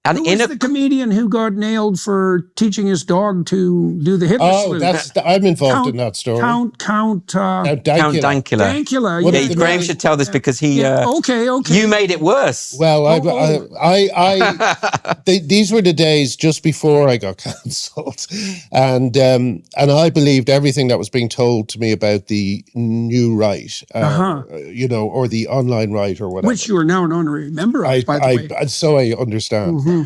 And Who was the comedian who got nailed for teaching his dog to do the Hitler salute? I'm involved in that story. Count Dankula. Dankula. Yeah, Graham should tell this because he. Okay. You made it worse. Well, these were the days just before I got cancelled, and I believed everything that was being told to me about the new right, or the online right or whatever. Which you are now an honorary member of, by the way. So I understand. Mm-hmm.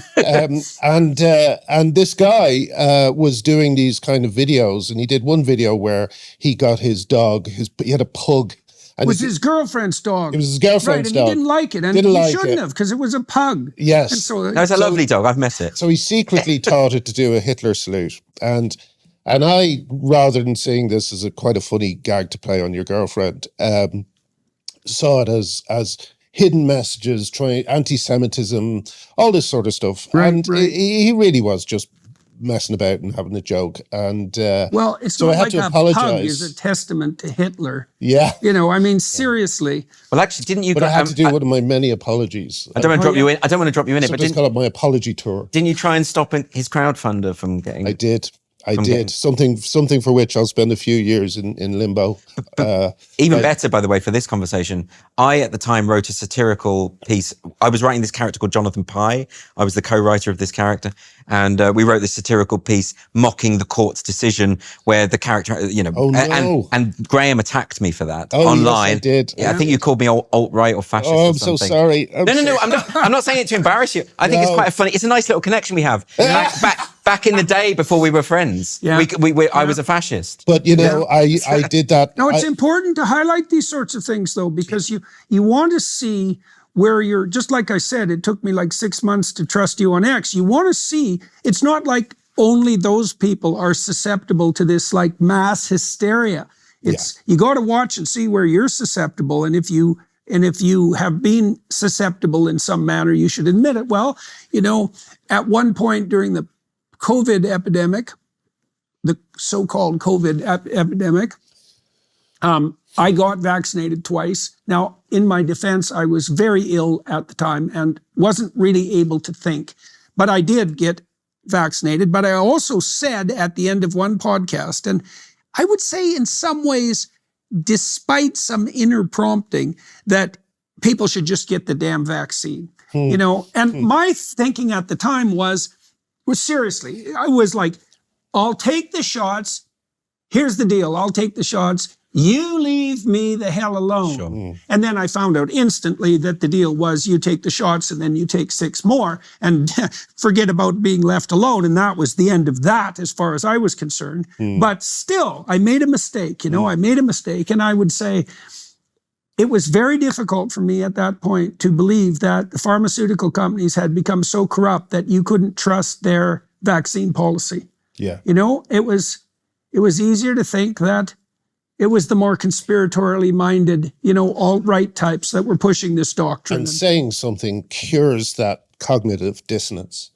And this guy was doing these kind of videos, and he did one video where he got his dog, he had a pug. And it was his girlfriend's dog. It was his girlfriend's dog. He didn't like it, and he shouldn't have, because it was a pug. Yes. And so, it's a lovely dog. I've met it. So he secretly taught it to do a Hitler salute. And I, rather than seeing this as quite a funny gag to play on your girlfriend, saw it as hidden messages, anti-Semitism, all this sort of stuff. Right. He really was just messing about and having a joke. And it's so not I had like to a apologize. pug is a testament to Hitler. Yeah. Seriously. Well, actually, didn't you? But I had to do one of my many apologies. I don't want to drop you in. I don't want to drop you in it. But call it my apology tour. Didn't you try and stop his crowdfunder from getting? I did. Something for which I'll spend a few years in limbo. Even better, by the way, for this conversation, I at the time wrote a satirical piece. I was writing this character called Jonathan Pye. I was the co-writer of this character, and we wrote this satirical piece mocking the court's decision, where the character, and Graham attacked me for that online. Yes, I did. Yeah, I think you called me alt-right or fascist. Oh, or I'm something. so sorry. No. I'm not saying it to embarrass you. I think it's quite funny. It's a nice little connection we have. Back in the day before we were friends, I was a fascist. But I did that. No, it's important to highlight these sorts of things, though, because you want to see where you're. Just like I said, it took me like 6 months to trust you on X. You want to see. It's not like only those people are susceptible to this like mass hysteria. You got to watch and see where you're susceptible, and if you have been susceptible in some manner, you should admit it. Well, at one point during the COVID epidemic, the so-called COVID epidemic, I got vaccinated twice. Now, in my defense, I was very ill at the time and wasn't really able to think, but I did get vaccinated. But I also said at the end of one podcast, and I would say in some ways, despite some inner prompting, that people should just get the damn vaccine. My thinking at the time was seriously, I was like, I'll take the shots. Here's the deal. I'll take the shots. You leave me the hell alone. Sure. And then I found out instantly that the deal was you take the shots and then you take 6 more and forget about being left alone. And that was the end of that as far as I was concerned. But still, I made a mistake. I made a mistake. And I would say it was very difficult for me at that point to believe that the pharmaceutical companies had become so corrupt that you couldn't trust their vaccine policy. Yeah. It was easier to think that it was the more conspiratorially minded, alt-right types that were pushing this doctrine. And saying something cures that cognitive dissonance,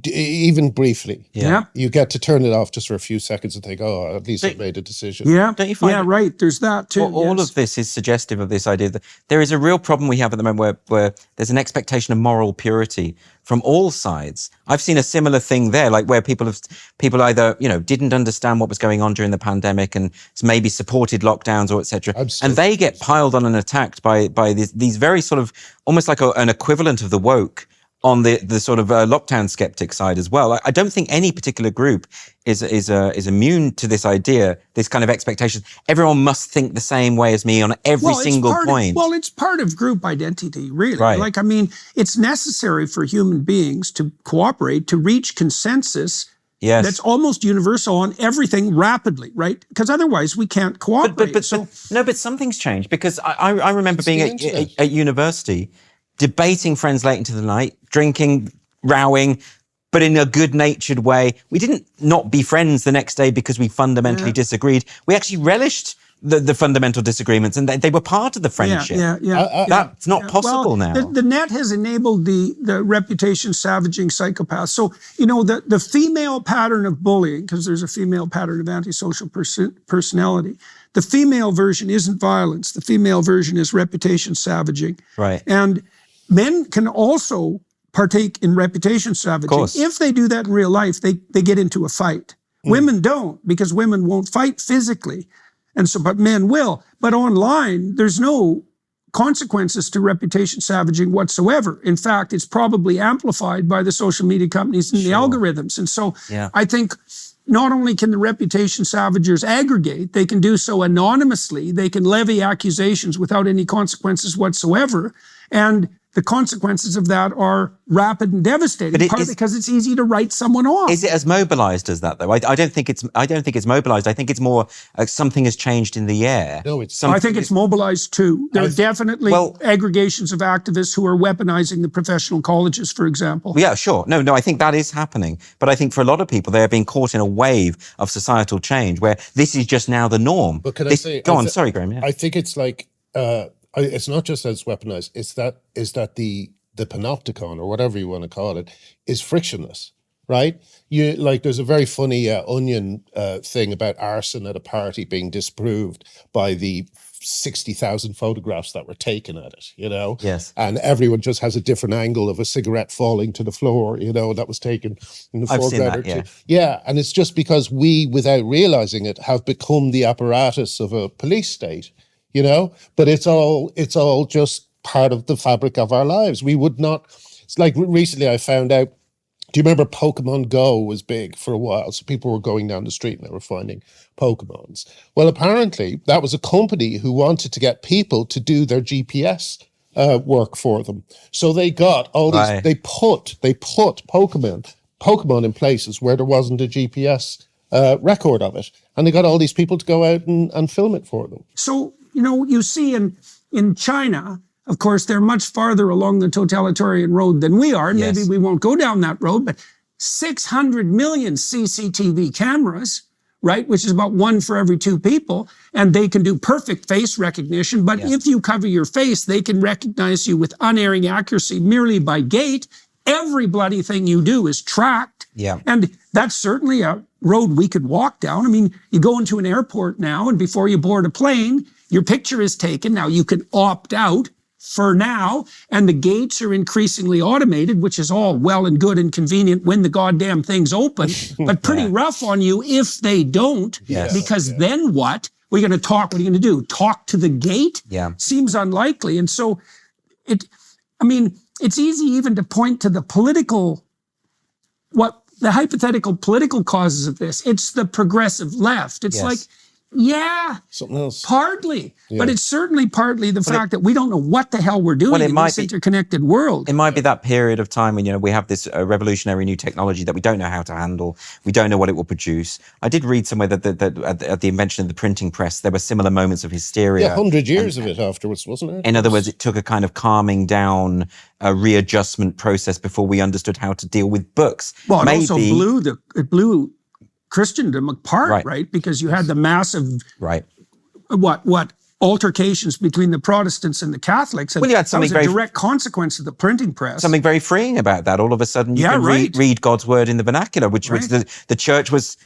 even briefly. Yeah. You get to turn it off just for a few seconds and think, oh, at least I made a decision. Yeah. Don't you find right. There's that too. All of this is suggestive of this idea that there is a real problem we have at the moment where there's an expectation of moral purity from all sides. I've seen a similar thing there, like where people either, didn't understand what was going on during the pandemic and maybe supported lockdowns or etc. And they get piled on and attacked by these very sort of almost like an equivalent of the woke on the sort of lockdown skeptic side as well. I don't think any particular group is immune to this idea, this kind of expectation. Everyone must think the same way as me on every single point. It's part of group identity, really. Right. It's necessary for human beings to cooperate, to reach consensus. Yes. That's almost universal on everything rapidly, right? Because otherwise we can't cooperate. But something's changed, because I remember being at university, debating friends late into the night, drinking, rowing, but in a good-natured way. We didn't not be friends the next day because we fundamentally disagreed. We actually relished the fundamental disagreements, and they were part of the friendship. That's not possible now. The net has enabled the reputation savaging psychopaths. So, the female pattern of bullying, because there's a female pattern of antisocial personality, the female version isn't violence. The female version is reputation savaging. Right. And men can also partake in reputation savaging. course. If they do that in real life, they get into a fight. Women don't, because women won't fight physically. And so, but men will. But online, there's no consequences to reputation savaging whatsoever. In fact, it's probably amplified by the social media companies and the algorithms. And so I think not only can the reputation savagers aggregate, they can do so anonymously. They can levy accusations without any consequences whatsoever. And the consequences of that are rapid and devastating, partly because it's easy to write someone off. Is it as mobilized as that, though? I don't think it's mobilized. I think it's more something has changed in the air. No, it's I think it's mobilized too. There are definitely aggregations of activists who are weaponizing the professional colleges, for example. Yeah, sure. No, I think that is happening. But I think for a lot of people, they're being caught in a wave of societal change where this is just now the norm. But can I say... Go on, sorry, Graham. Yeah. I think it's like... it's not just that it's weaponized, it's that the panopticon, or whatever you want to call it, is frictionless, right? You like, there's a very funny Onion thing about arson at a party being disproved by the 60,000 photographs that were taken at it, you know? Yes. And everyone just has a different angle of a cigarette falling to the floor, you know, that was taken in the foreground. I've seen that, yeah, and it's just because we, without realizing it, have become the apparatus of a police state. You know, but it's all just part of the fabric of our lives. We would not. It's like recently I found out. Do you remember Pokemon Go was big for a while? So people were going down the street and they were finding Pokemons. Well, apparently that was a company who wanted to get people to do their GPS work for them. So they got all these. Right. They put Pokemon in places where there wasn't a GPS record of it, and they got all these people to go out and film it for them. So, you know, you see in China, of course, they're much farther along the totalitarian road than we are. Yes. Maybe we won't go down that road, but 600 million CCTV cameras, right, which is about 1 for every 2 people, and they can do perfect face recognition. But if you cover your face, they can recognize you with unerring accuracy merely by gait. Every bloody thing you do is tracked. Yeah. And that's certainly a road we could walk down. I mean, you go into an airport now, and before you board a plane, your picture is taken. Now, you can opt out for now, and the gates are increasingly automated, which is all well and good and convenient when the goddamn thing's open, but pretty rough on you if they don't, because then what? We're going to talk, what are you going to do? Talk to the gate? Yeah. Seems unlikely. And so it's easy even to point to the the hypothetical political causes of this. It's the progressive left. It's like, something else. Partly. Yeah. But it's certainly partly the fact that we don't know what the hell we're doing in this interconnected world. It might be that period of time when, you know, we have this revolutionary new technology that we don't know how to handle. We don't know what it will produce. I did read somewhere that at the invention of the printing press, there were similar moments of hysteria. Yeah, 100 years of it afterwards, wasn't it? In other words, it took a kind of calming down, readjustment process before we understood how to deal with books. Well, it also blew Christendom apart, right? Because you had the massive, what altercations between the Protestants and the Catholics. And you had something that was a direct consequence of the printing press. Something very freeing about that. All of a sudden, you can read God's word in the vernacular, which the church was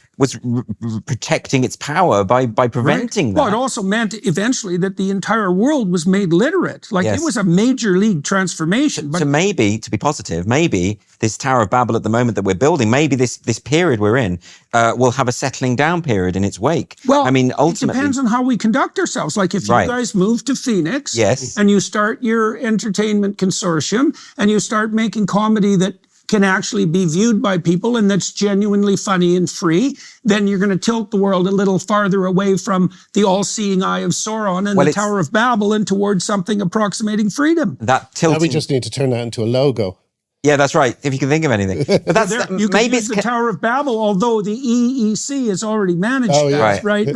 protecting its power by preventing that. Well, it also meant eventually that the entire world was made literate. Like it was a major league transformation. So maybe, to be positive, maybe this Tower of Babel at the moment that we're building, maybe this period we're in will have a settling down period in its wake. Well, I mean, ultimately, it depends on how we conduct ourselves. Like if you guys move to Phoenix and you start your entertainment consortium and you start making comedy that can actually be viewed by people and that's genuinely funny and free, then you're going to tilt the world a little farther away from the all-seeing eye of Sauron and the Tower of Babel and towards something approximating freedom. That tilting. Now we just need to turn that into a logo. Yeah, that's right. If you can think of anything, but that's you can use the Tower of Babel, although the EEC has already managed that. Right.